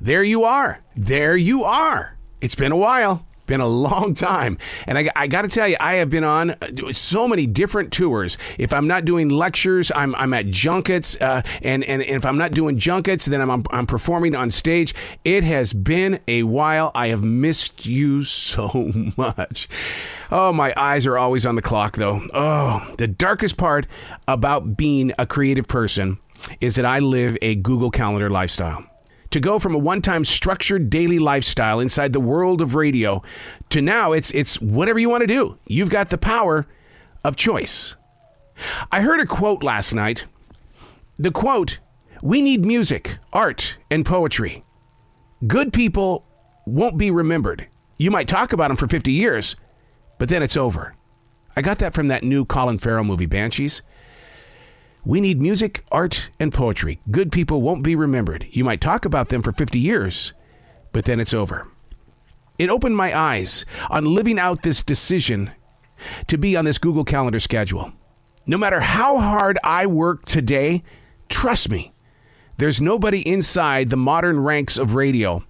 There you are. There you are. It's been a while. Been a long time. And I got to tell you, I have been on so many different tours. If I'm not doing lectures, I'm at junkets. And if I'm not doing junkets, then I'm performing on stage. It has been a while. I have missed you so much. Oh, my eyes are always on the clock, though. Oh, the darkest part about being a creative person is that I live a Google Calendar lifestyle. To go from a one-time structured daily lifestyle inside the world of radio to now it's whatever you want to do. You've got the power of choice. I heard a quote last night. The quote, "We need music, art, and poetry. Good people won't be remembered. You might talk about them for 50 years, but then it's over." I got that from that new Colin Farrell movie, Banshees. We need music, art, and poetry. Good people won't be remembered. You might talk about them for 50 years, but then it's over. It opened my eyes on living out this decision to be on this Google Calendar schedule. No matter how hard I work today, trust me, there's nobody inside the modern ranks of radio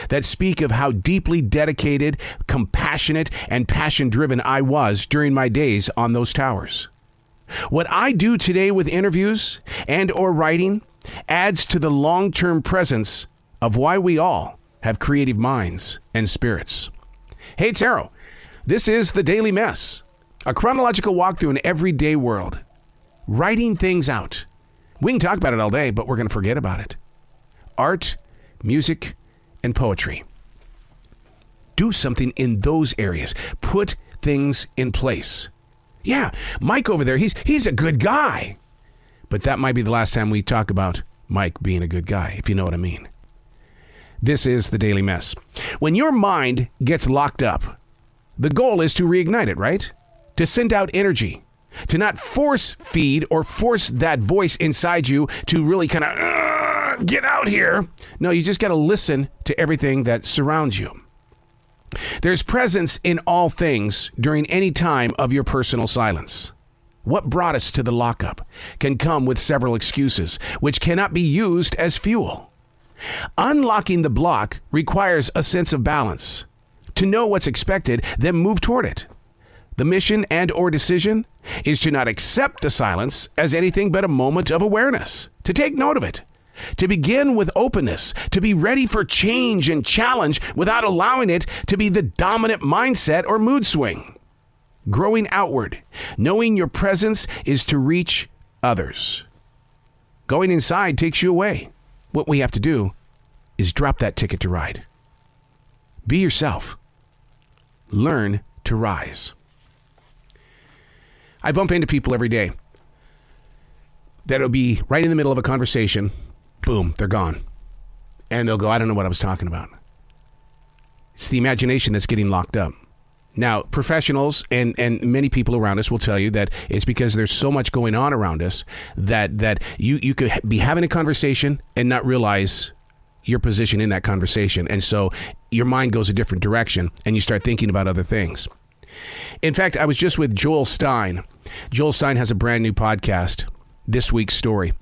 that speak of how deeply dedicated, compassionate, and passion-driven I was during my days on those towers. What I do today with interviews and or writing adds to the long-term presence of why we all have creative minds and spirits. Hey, it's Arrow. This is The Daily Mess, a chronological walk through an everyday world. Writing things out. We can talk about it all day, but we're going to forget about it. Art, music, and poetry. Do something in those areas. Put things in place. Yeah, Mike over there, he's a good guy. But that might be the last time we talk about Mike being a good guy, if you know what I mean. This is The Daily Mess. When your mind gets locked up, the goal is to reignite it, right? To send out energy. To not force feed or force that voice inside you to really kind of get out here. No, you just got to listen to everything that surrounds you. There's presence in all things during any time of your personal silence. What brought us to the lockup can come with several excuses, which cannot be used as fuel. Unlocking the block requires a sense of balance. To know what's expected, then move toward it. The mission and or decision is to not accept the silence as anything but a moment of awareness, to take note of it. To begin with openness, to be ready for change and challenge without allowing it to be the dominant mindset or mood swing. Growing outward, knowing your presence is to reach others. Going inside takes you away. What we have to do is drop that ticket to ride. Be yourself. Learn to rise. I bump into people every day that'll be right in the middle of a conversation. Boom, they're gone. And they'll go, I don't know what I was talking about. It's the imagination that's getting locked up. Now, professionals and many people around us will tell you that it's because there's so much going on around us that you could be having a conversation and not realize your position in that conversation. And so your mind goes a different direction and you start thinking about other things. In fact, I was just with Joel Stein. Joel Stein has a brand new podcast, This Week's Story.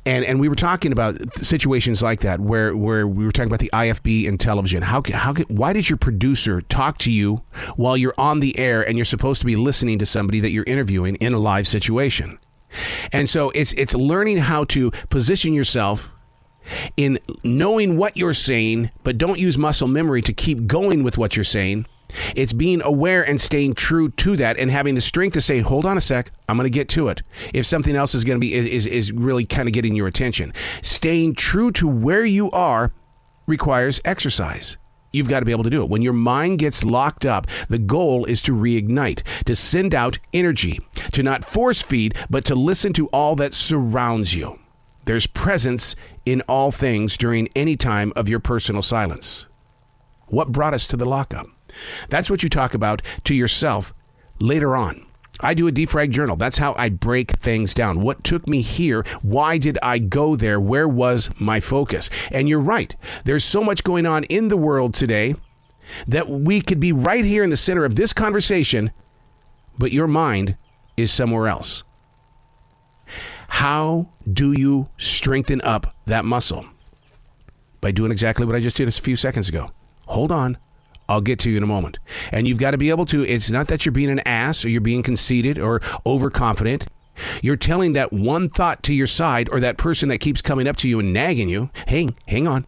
And we were talking about situations like that where we were talking about the IFB and television. Why does your producer talk to you while you're on the air and you're supposed to be listening to somebody that you're interviewing in a live situation? And so it's learning how to position yourself in knowing what you're saying, but don't use muscle memory to keep going with what you're saying. It's being aware and staying true to that and having the strength to say, hold on a sec, I'm going to get to it. If something else is going to be, is really kind of getting your attention. Staying true to where you are requires exercise. You've got to be able to do it. When your mind gets locked up, the goal is to reignite, to send out energy, to not force feed, but to listen to all that surrounds you. There's presence in all things during any time of your personal silence. What brought us to the lockup? That's what you talk about to yourself later on. I do a defrag journal. That's how I break things down. What took me here? Why did I go there? Where was my focus? And you're right. There's so much going on in the world today that we could be right here in the center of this conversation, but your mind is somewhere else. How do you strengthen up that muscle? by doing exactly what I just did a few seconds ago. Hold on. I'll get to you in a moment. And you've got to be able to, it's not that you're being an ass or you're being conceited or overconfident. You're telling that one thought to your side or that person that keeps coming up to you and nagging you, hey, hang on.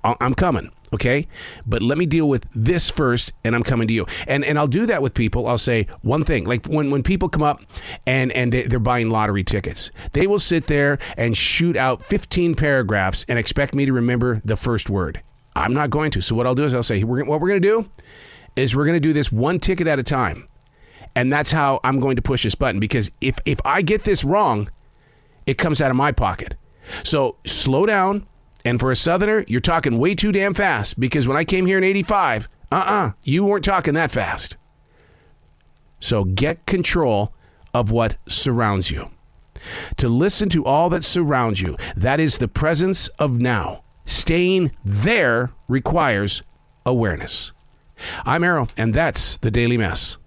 I'm coming. Okay, but let me deal with this first, and I'm coming to you. And I'll do that with people. I'll say one thing, like when people come up and they're buying lottery tickets, they will sit there and shoot out 15 paragraphs and expect me to remember the first word. I'm not going to. So what I'll do is I'll say, what we're going to do is we're going to do this one ticket at a time. And that's how I'm going to push this button, because if I get this wrong, it comes out of my pocket. So slow down. And for a Southerner, you're talking way too damn fast, because when I came here in 85, you weren't talking that fast. So get control of what surrounds you. To listen to all that surrounds you, that is the presence of now. Staying there requires awareness. I'm Arrow, and that's the Daily Mess.